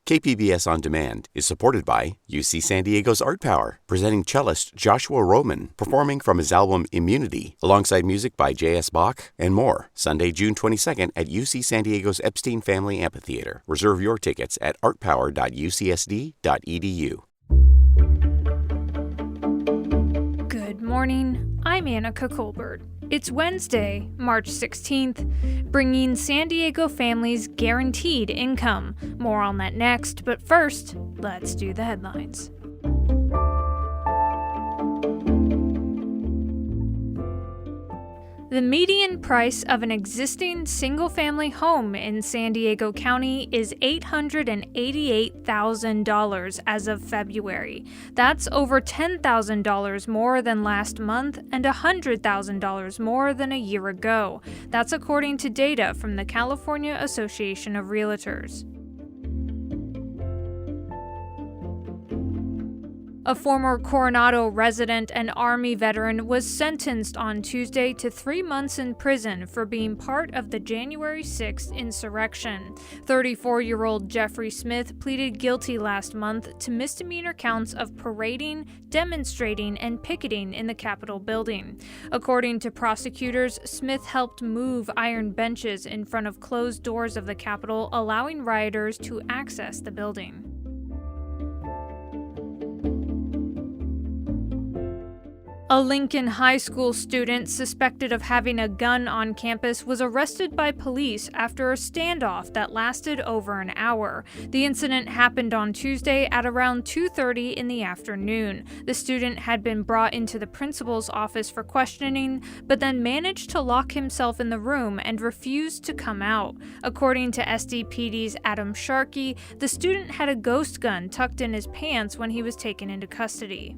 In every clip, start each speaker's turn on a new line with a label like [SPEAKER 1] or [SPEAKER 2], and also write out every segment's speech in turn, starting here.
[SPEAKER 1] KPBS On Demand is supported by UC San Diego's Art Power, presenting cellist Joshua Roman, performing from his album Immunity, alongside music by J.S. Bach and more, Sunday, June 22nd at UC San Diego's Epstein Family Amphitheater. Reserve your tickets at artpower.ucsd.edu.
[SPEAKER 2] Good morning, I'm Annika Colbert. It's Wednesday, March 16th, bringing San Diego families guaranteed income. More on that next, but first, let's do the headlines. The median price of an existing single-family home in San Diego County is $888,000 as of February. That's over $10,000 more than last month and $100,000 more than a year ago. That's according to data from the California Association of Realtors. A former Coronado resident and Army veteran was sentenced on Tuesday to 3 months in prison for being part of the January 6th insurrection. 34-year-old Jeffrey Smith pleaded guilty last month to misdemeanor counts of parading, demonstrating, and picketing in the Capitol building. According to prosecutors, Smith helped move iron benches in front of closed doors of the Capitol, allowing rioters to access the building. A Lincoln High School student suspected of having a gun on campus was arrested by police after a standoff that lasted over an hour. The incident happened on Tuesday at around 2:30 in the afternoon. The student had been brought into the principal's office for questioning, but then managed to lock himself in the room and refused to come out. According to SDPD's Adam Sharkey, the student had a ghost gun tucked in his pants when he was taken into custody.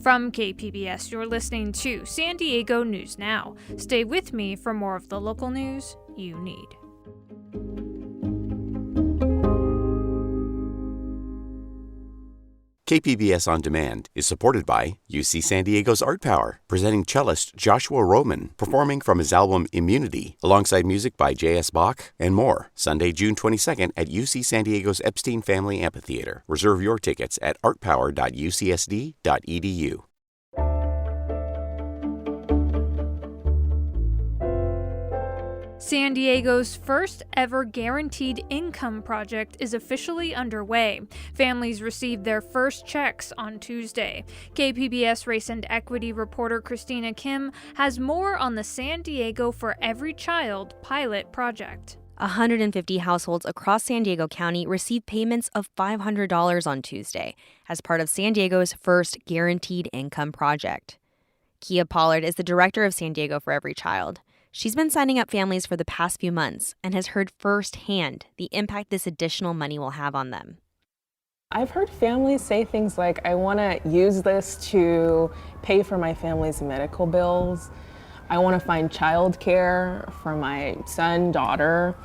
[SPEAKER 2] From KPBS, you're listening to San Diego News Now. Stay with me for more of the local news you need.
[SPEAKER 1] KPBS On Demand is supported by UC San Diego's Art Power, presenting cellist Joshua Roman, performing from his album Immunity, alongside music by J.S. Bach and more, Sunday, June 22nd at UC San Diego's Epstein Family Amphitheater. Reserve your tickets at artpower.ucsd.edu.
[SPEAKER 2] San Diego's first ever guaranteed income project is officially underway. Families received their first checks on Tuesday. KPBS Race and Equity reporter Christina Kim has more on the San Diego for Every Child pilot project.
[SPEAKER 3] 150 households across San Diego County received payments of $500 on Tuesday as part of San Diego's first guaranteed income project. Kia Pollard is the director of San Diego for Every Child. She's been signing up families for the past few months and has heard firsthand the impact this additional money will have on them.
[SPEAKER 4] I've heard families say things like, I want to use this to pay for my family's medical bills. I want to find childcare for my son, daughter.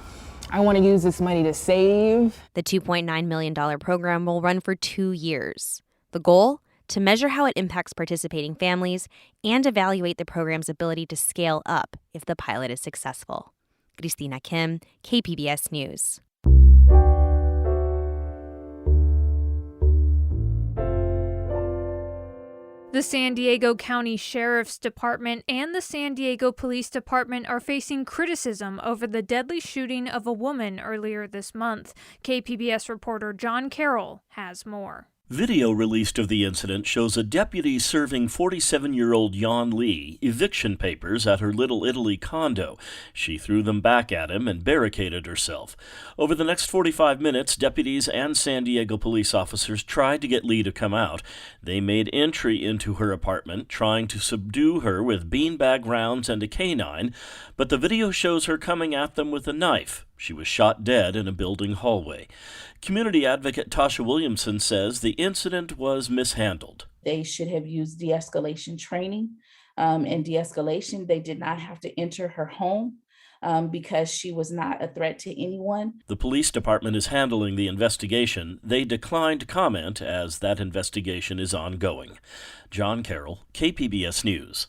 [SPEAKER 4] I want to use this money to save.
[SPEAKER 3] The $2.9 million program will run for 2 years. The goal? To measure how it impacts participating families and evaluate the program's ability to scale up if the pilot is successful. Christina Kim, KPBS News.
[SPEAKER 2] The San Diego County Sheriff's Department and the San Diego Police Department are facing criticism over the deadly shooting of a woman earlier this month. KPBS reporter John Carroll has more.
[SPEAKER 5] Video released of the incident shows a deputy serving 47-year-old Yan Lee eviction papers at her Little Italy condo. She threw them back at him and barricaded herself. Over the next 45 minutes, deputies and San Diego police officers tried to get Lee to come out. They made entry into her apartment, trying to subdue her with beanbag rounds and a canine, but the video shows her coming at them with a knife. She was shot dead in a building hallway. Community advocate Tasha Williamson says the incident was mishandled.
[SPEAKER 6] They should have used de-escalation training. In de-escalation, they did not have to enter her home because she was not a threat to anyone.
[SPEAKER 5] The police department is handling the investigation. They declined comment as that investigation is ongoing. John Carroll, KPBS News.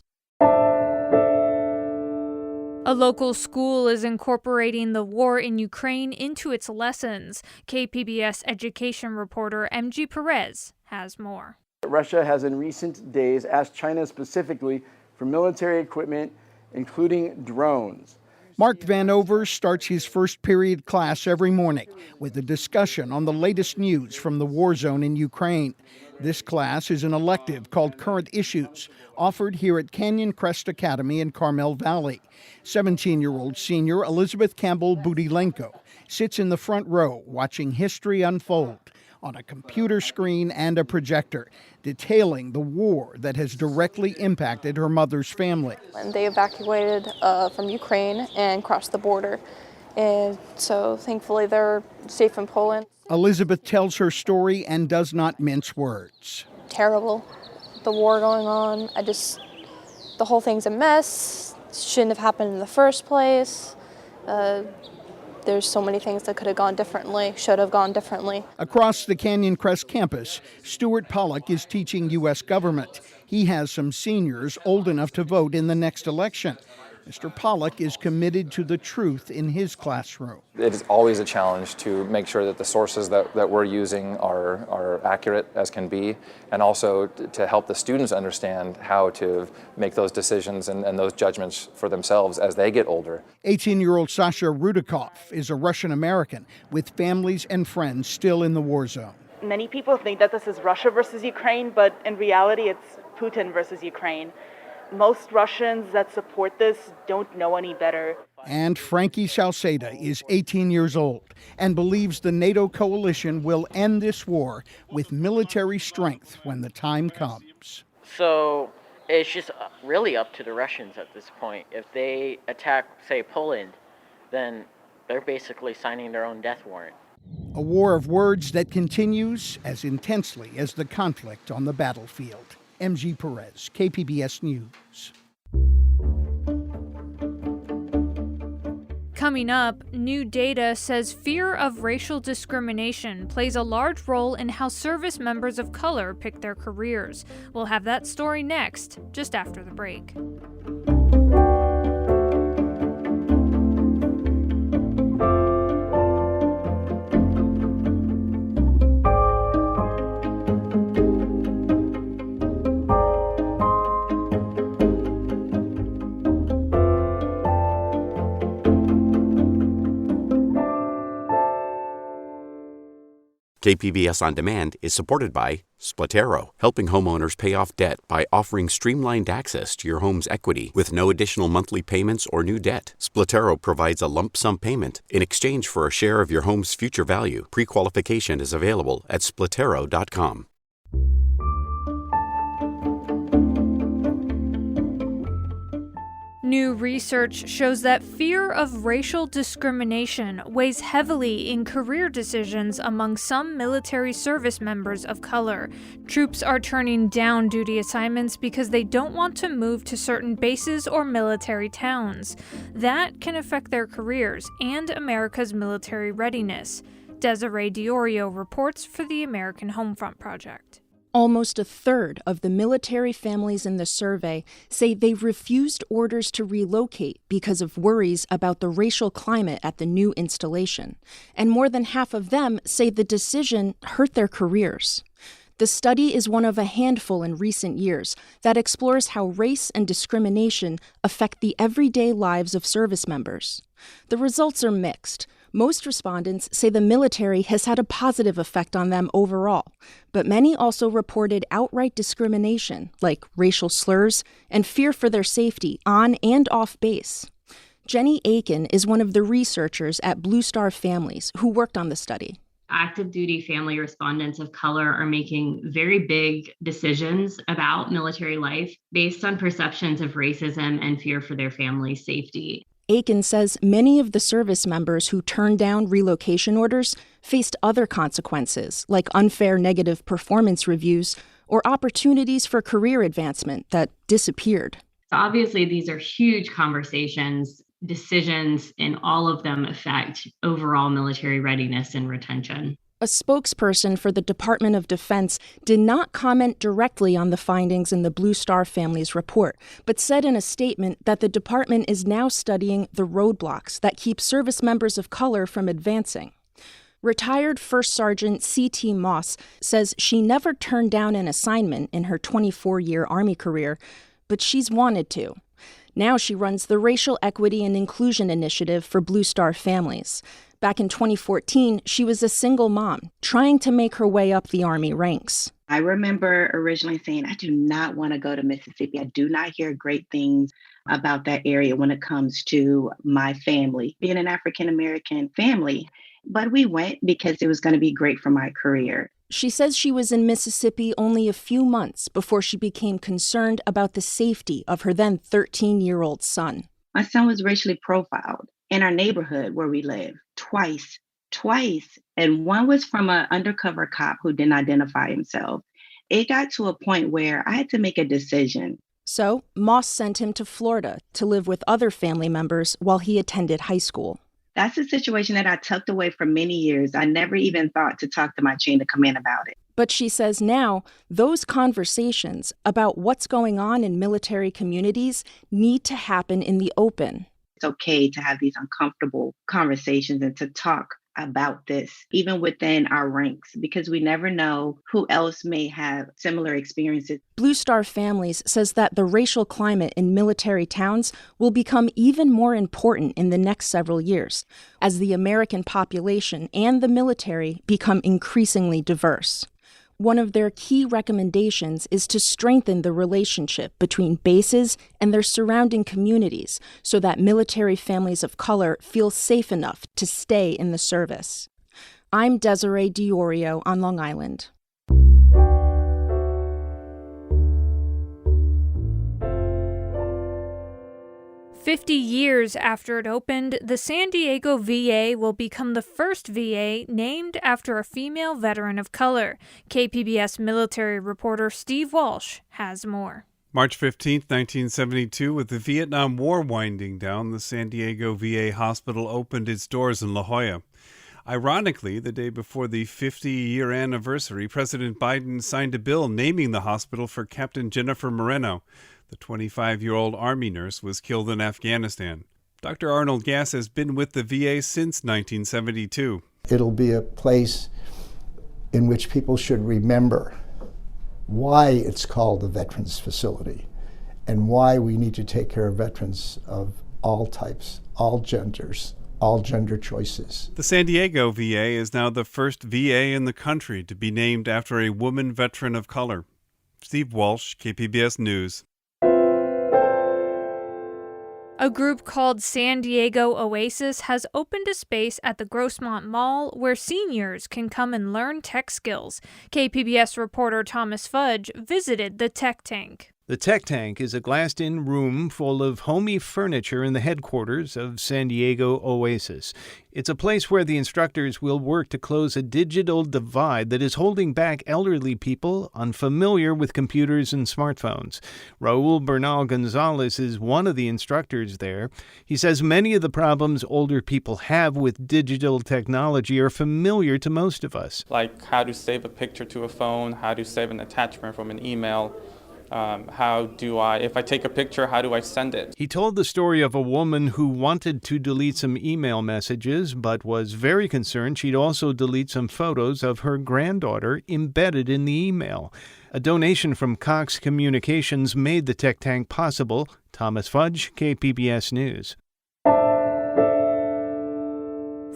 [SPEAKER 2] A local school is incorporating the war in Ukraine into its lessons. KPBS education reporter MG Perez has more.
[SPEAKER 7] Russia has in recent days asked China specifically for military equipment, including drones.
[SPEAKER 8] Mark Vanover starts his first period class every morning with a discussion on the latest news from the war zone in Ukraine. This class is an elective called Current Issues, offered here at Canyon Crest Academy in Carmel Valley. 17-year-old senior Elizabeth Campbell Budilenko sits in the front row watching history unfold on a computer screen and a projector, detailing the war that has directly impacted her mother's family.
[SPEAKER 9] And they evacuated from Ukraine and crossed the border. And so thankfully they're safe in Poland.
[SPEAKER 8] Elizabeth tells her story and does not mince words.
[SPEAKER 9] Terrible. The war going on. The whole thing's a mess. Shouldn't have happened in the first place. There's so many things that could have gone differently, should have gone differently.
[SPEAKER 8] Across the Canyon Crest campus, Stuart Pollock is teaching U.S. government. He has some seniors old enough to vote in the next election. Mr. Pollock is committed to the truth in his classroom.
[SPEAKER 10] It is always a challenge to make sure that the sources that we're using are accurate as can be, and also to help the students understand how to make those decisions and those judgments for themselves as they get older.
[SPEAKER 8] 18-year-old Sasha Rudikov is a Russian American with families and friends still in the war zone.
[SPEAKER 11] Many people think that this is Russia versus Ukraine, but in reality it's Putin versus Ukraine. Most Russians that support this don't know any better.
[SPEAKER 8] And Frankie Salceda is 18 years old and believes the NATO coalition will end this war with military strength when the time comes.
[SPEAKER 12] So it's just really up to the Russians at this point. If they attack, say, Poland, then they're basically signing their own death warrant.
[SPEAKER 8] A war of words that continues as intensely as the conflict on the battlefield. MG Perez, KPBS News.
[SPEAKER 2] Coming up, new data says fear of racial discrimination plays a large role in how service members of color pick their careers. We'll have that story next, just after the break.
[SPEAKER 1] KPBS On Demand is supported by Splatero, helping homeowners pay off debt by offering streamlined access to your home's equity with no additional monthly payments or new debt. Splatero provides a lump sum payment in exchange for a share of your home's future value. Pre-qualification is available at splatero.com.
[SPEAKER 2] New research shows that fear of racial discrimination weighs heavily in career decisions among some military service members of color. Troops are turning down duty assignments because they don't want to move to certain bases or military towns. That can affect their careers and America's military readiness. Desiree Diorio reports for the American Homefront Project.
[SPEAKER 13] Almost a third of the military families in the survey say they refused orders to relocate because of worries about the racial climate at the new installation. And more than half of them say the decision hurt their careers. The study is one of a handful in recent years that explores how race and discrimination affect the everyday lives of service members. The results are mixed. Most respondents say the military has had a positive effect on them overall, but many also reported outright discrimination, like racial slurs and fear for their safety on and off base. Jenny Aiken is one of the researchers at Blue Star Families who worked on the study.
[SPEAKER 14] Active duty family respondents of color are making very big decisions about military life based on perceptions of racism and fear for their family's safety.
[SPEAKER 13] Aiken says many of the service members who turned down relocation orders faced other consequences, like unfair negative performance reviews or opportunities for career advancement that disappeared.
[SPEAKER 14] So obviously, these are huge conversations, decisions, and all of them affect overall military readiness and retention.
[SPEAKER 13] A spokesperson for the Department of Defense did not comment directly on the findings in the Blue Star family's report, but said in a statement that the department is now studying the roadblocks that keep service members of color from advancing. Retired First Sergeant C.T. Moss says she never turned down an assignment in her 24-year Army career, but she's wanted to. Now she runs the Racial Equity and Inclusion Initiative for Blue Star families. Back in 2014, she was a single mom, trying to make her way up the Army ranks.
[SPEAKER 15] I remember originally saying, I do not want to go to Mississippi. I do not hear great things about that area when it comes to my family, being an African-American family. But we went because it was going to be great for my career.
[SPEAKER 13] She says she was in Mississippi only a few months before she became concerned about the safety of her then 13-year-old son.
[SPEAKER 15] My son was racially profiled in our neighborhood where we live twice. And one was from an undercover cop who didn't identify himself. It got to a point where I had to make a decision.
[SPEAKER 13] So Moss sent him to Florida to live with other family members while he attended high school.
[SPEAKER 15] That's a situation that I tucked away for many years. I never even thought to talk to my chain of command about it.
[SPEAKER 13] But she says now those conversations about what's going on in military communities need to happen in the open.
[SPEAKER 15] It's okay to have these uncomfortable conversations and to talk about this, even within our ranks, because we never know who else may have similar experiences.
[SPEAKER 13] Blue Star Families says that the racial climate in military towns will become even more important in the next several years as the American population and the military become increasingly diverse. One of their key recommendations is to strengthen the relationship between bases and their surrounding communities so that military families of color feel safe enough to stay in the service. I'm Desiree Diorio on Long Island.
[SPEAKER 2] "50 years after it opened, the San Diego VA will become the first VA named after a female veteran of color. KPBS military reporter Steve Walsh has more.
[SPEAKER 16] March 15, 1972, with the Vietnam War winding down, the San Diego VA hospital opened its doors in La Jolla. Ironically, the day before the 50-year anniversary, President Biden signed a bill naming the hospital for Captain Jennifer Moreno. The 25-year-old Army nurse was killed in Afghanistan. Dr. Arnold Gass has been with the VA since 1972.
[SPEAKER 17] It'll be a place in which people should remember why it's called a veterans facility and why we need to take care of veterans of all types, all genders, all gender choices.
[SPEAKER 16] The San Diego VA is now the first VA in the country to be named after a woman veteran of color. Steve Walsh, KPBS News.
[SPEAKER 2] A group called San Diego Oasis has opened a space at the Grossmont Mall where seniors can come and learn tech skills. KPBS reporter Thomas Fudge visited the Tech Tank.
[SPEAKER 18] The Tech Tank is a glassed-in room full of homey furniture in the headquarters of San Diego Oasis. It's a place where the instructors will work to close a digital divide that is holding back elderly people unfamiliar with computers and smartphones. Raul Bernal Gonzalez is one of the instructors there. He says many of the problems older people have with digital technology are familiar to most of us.
[SPEAKER 19] Like how to save a picture to a phone, how to save an attachment from an email. If I take a picture, how do I send it?
[SPEAKER 18] He told the story of a woman who wanted to delete some email messages, but was very concerned she'd also delete some photos of her granddaughter embedded in the email. A donation from Cox Communications made the Tech Tank possible. Thomas Fudge, KPBS News.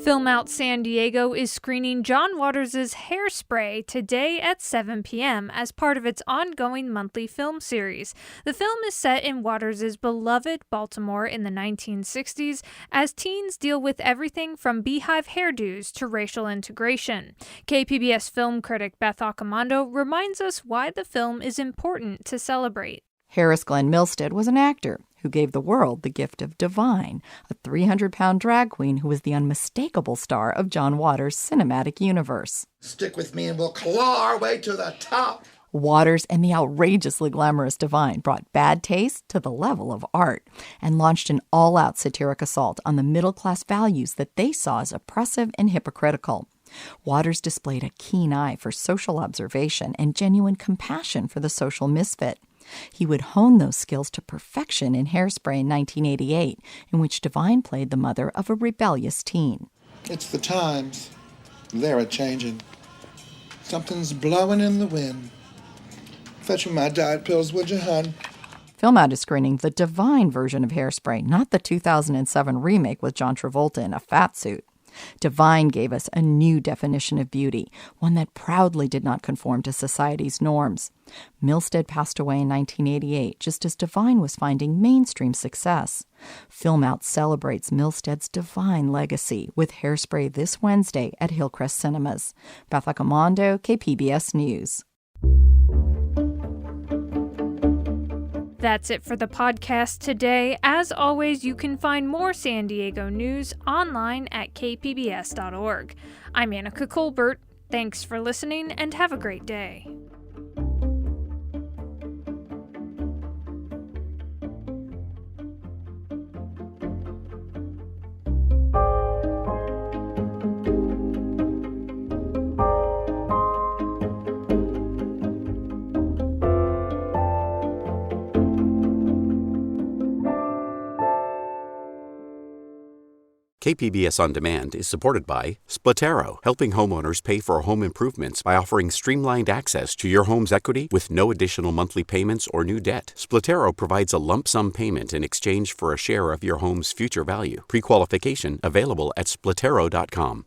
[SPEAKER 2] Film Out San Diego is screening John Waters' Hairspray today at 7 p.m. as part of its ongoing monthly film series. The film is set in Waters' beloved Baltimore in the 1960s as teens deal with everything from beehive hairdos to racial integration. KPBS film critic Beth Accomando reminds us why the film is important to celebrate.
[SPEAKER 20] Harris Glenn Milstead was an actor who gave the world the gift of Divine, a 300-pound drag queen who was the unmistakable star of John Waters' cinematic universe.
[SPEAKER 21] Stick with me and we'll claw our way to the top.
[SPEAKER 20] Waters and the outrageously glamorous Divine brought bad taste to the level of art and launched an all-out satiric assault on the middle-class values that they saw as oppressive and hypocritical. Waters displayed a keen eye for social observation and genuine compassion for the social misfit. He would hone those skills to perfection in Hairspray in 1988, in which Devine played the mother of a rebellious teen.
[SPEAKER 21] It's the times. They're a-changing. Something's blowing in the wind. Fetch me my diet pills, would you, hon?
[SPEAKER 20] Film Out is screening the Devine version of Hairspray, not the 2007 remake with John Travolta in a fat suit. Devine gave us a new definition of beauty, one that proudly did not conform to society's norms. Milstead passed away in 1988, just as Devine was finding mainstream success. Film Out celebrates Milstead's Devine legacy with Hairspray this Wednesday at Hillcrest Cinemas. Beth Accomando, KPBS News.
[SPEAKER 2] That's it for the podcast today. As always, you can find more San Diego news online at kpbs.org. I'm Annika Colbert. Thanks for listening and have a great day.
[SPEAKER 1] KPBS On Demand is supported by Splatero, helping homeowners pay for home improvements by offering streamlined access to your home's equity with no additional monthly payments or new debt. Splatero provides a lump sum payment in exchange for a share of your home's future value. Pre-qualification available at splatero.com.